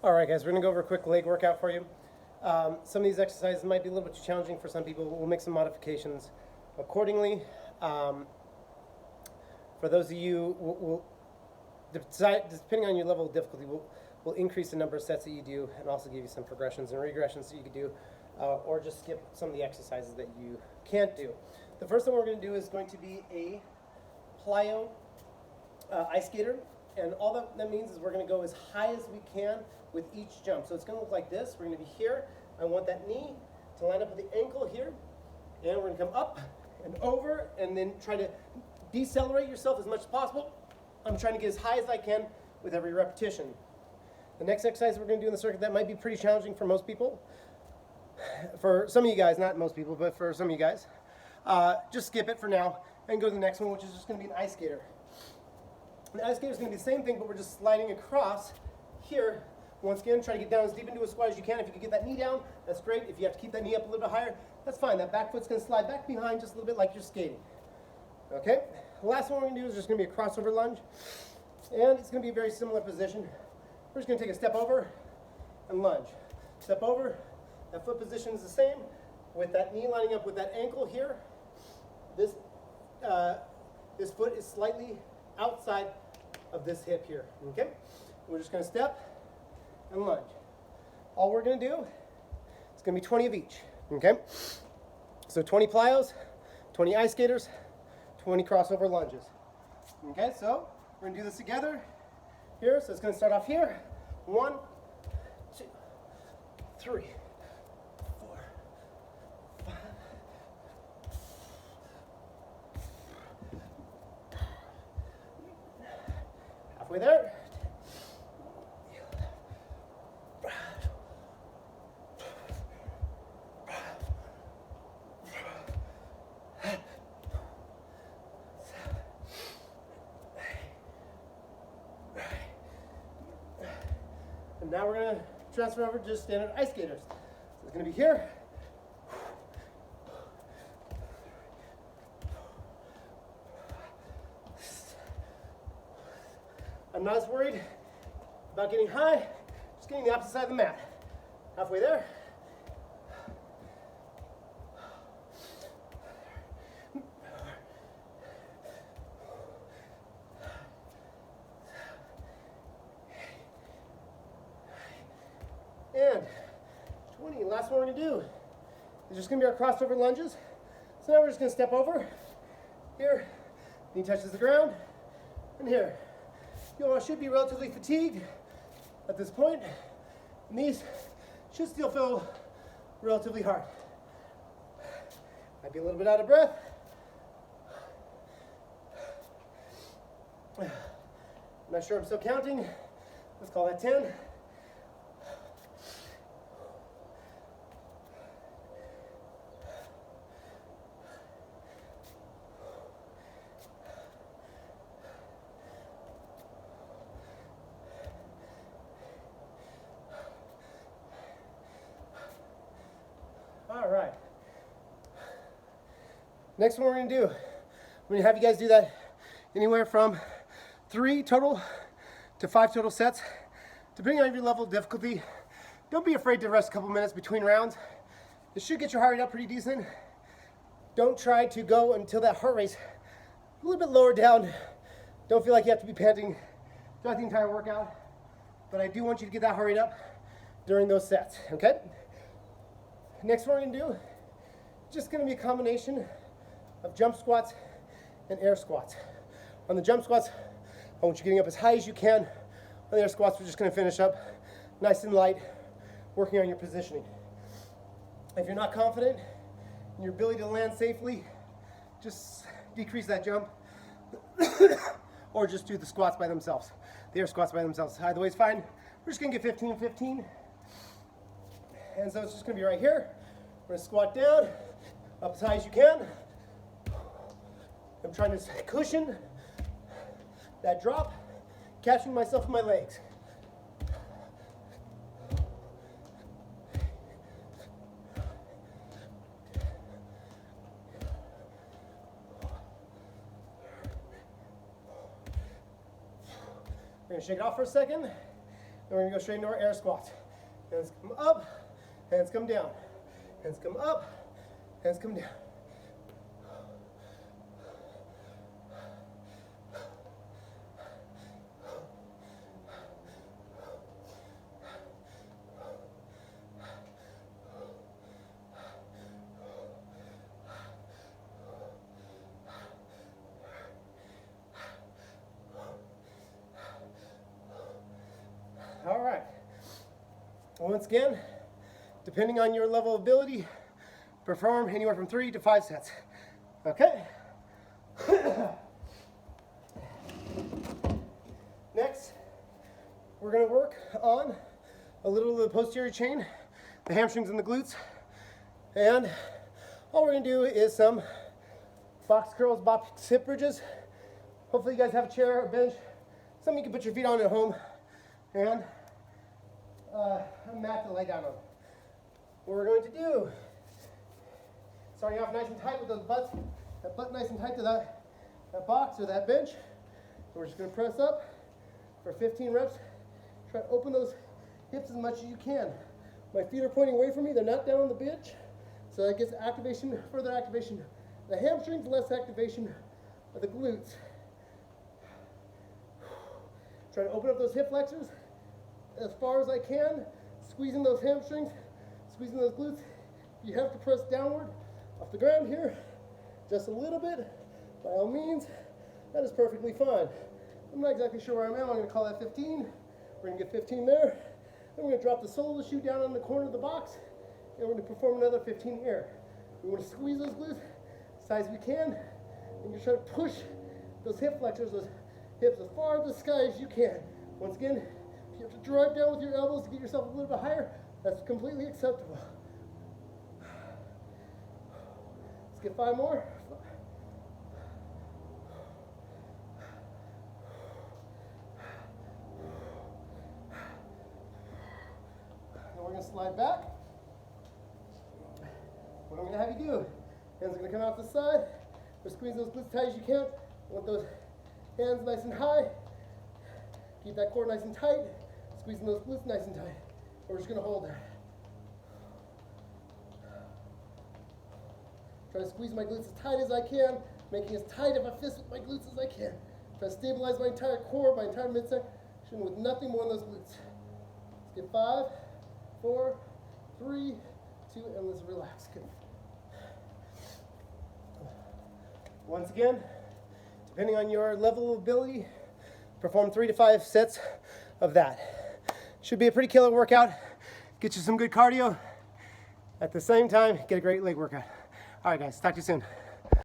All right, guys, we're going to go over a quick leg workout for you. Some of these exercises might be a little bit too challenging for some people. We'll make some modifications accordingly. For those of you, depending on your level of difficulty, we'll increase the number of sets that you do and also give you some progressions and regressions that you could do, or just skip some of the exercises that you can't do. The first one we're going to do is going to be a plyo ice skater. And all that means is we're going to go as high as we can with each jump. So it's going to look like this. We're going to be here. I want that knee to line up with the ankle here. And we're going to come up and over and then try to decelerate yourself as much as possible. I'm trying to get as high as I can with every repetition. The next exercise we're going to do in the circuit, that might be pretty challenging for most people. For some of you guys, not most people, but for some of you guys, just skip it for now and go to the next one, which is just going to be an ice skater. The ice skater is going to be the same thing, but we're just sliding across here. Once again, try to get down as deep into a squat as you can. If you can get that knee down, that's great. If you have to keep that knee up a little bit higher, that's fine. That back foot's going to slide back behind just a little bit like you're skating. Okay? The last one we're going to do is just going to be a crossover lunge. And it's going to be a very similar position. We're just going to take a step over and lunge. Step over. That foot position is the same with that knee lining up with that ankle here. This foot is slightly outside of this hip here, okay? We're just gonna step and lunge. All we're gonna do is gonna be 20 of each, okay? So 20 plyos, 20 ice skaters, 20 crossover lunges. Okay, so we're gonna do this together here. So it's gonna start off here. 1, 2, 3, 4, 5, halfway there. And now we're going to transfer over to just standard ice skaters. So it's going to be here. I'm not as worried about getting high, just getting the opposite side of the mat. Halfway there. And 20, last one we're going to do is just going to be our crossover lunges. So now we're just going to step over. Here, knee touches the ground, and here. You all should be relatively fatigued at this point, and these should still feel relatively hard. Might be a little bit out of breath. I'm not sure I'm still counting. Let's call that 10. All right. Next one we're going to do, I'm going to have you guys do that anywhere from 3 total to 5 total sets, depending on your level of difficulty. Don't be afraid to rest a couple minutes between rounds. This should get your heart rate up pretty decent. Don't try to go until that heart rate's a little bit lower down. Don't feel like you have to be panting throughout the entire workout, but I do want you to get that heart rate up during those sets, okay? Next one we're going to do, just going to be a combination of jump squats and air squats. On the jump squats, I want you getting up as high as you can. On the air squats, we're just going to finish up nice and light, working on your positioning. If you're not confident in your ability to land safely, just decrease that jump or just do the squats by themselves. The air squats by themselves. Either way is fine. We're just going to get 15, 15. And so it's just going to be right here. We're going to squat down, up as high as you can. I'm trying to cushion that drop, catching myself with my legs. We're going to shake it off for a second. we're going to go straight into our air squats. Hands come up, hands come down. Hands come up, hands come down. All right. Once again, depending on your level of ability, perform anywhere from 3 to 5 sets. Okay? Next, we're going to work on a little of the posterior chain, the hamstrings and the glutes. And all we're going to do is some box curls, box hip bridges. Hopefully you guys have a chair, a bench, something you can put your feet on at home, and a mat to lay down on. What we're going to do, starting off nice and tight with those butts, that butt nice and tight to that box or that bench. We're just going to press up for 15 reps. Try to open those hips as much as you can. My feet are pointing away from me, they're not down on the bench. So that gets activation, further activation of the hamstrings, less activation of the glutes. Try to open up those hip flexors as far as I can, squeezing those hamstrings, squeezing those glutes. You have to press downward off the ground here, just a little bit. By all means, that is perfectly fine. I'm not exactly sure where I'm at. I'm going to call that 15. We're going to get 15 there. Then we're going to drop the sole of the shoe down on the corner of the box, and we're going to perform another 15 here. We want to squeeze those glutes as tight as we can, and you're trying to push those hip flexors, those hips as far to the sky as you can. Once again, if you have to drive down with your elbows to get yourself a little bit higher, that's completely acceptable. Let's get 5 more. Then we're going to slide back. What I'm going to have you do, hands are going to come out the side. We're squeezing those glutes as tight as you can. Want those hands nice and high. Keep that core nice and tight. Squeezing those glutes nice and tight. We're just going to hold there. Try to squeeze my glutes as tight as I can, making as tight of a fist with my glutes as I can. Try to stabilize my entire core, my entire midsection with nothing more than those glutes. Let's get 5, 4, 3, 2, and let's relax. Good. Once again, depending on your level of ability, perform 3 to 5 sets of that. Should be a pretty killer workout. Get you some good cardio. At the same time, get a great leg workout. All right, guys, talk to you soon.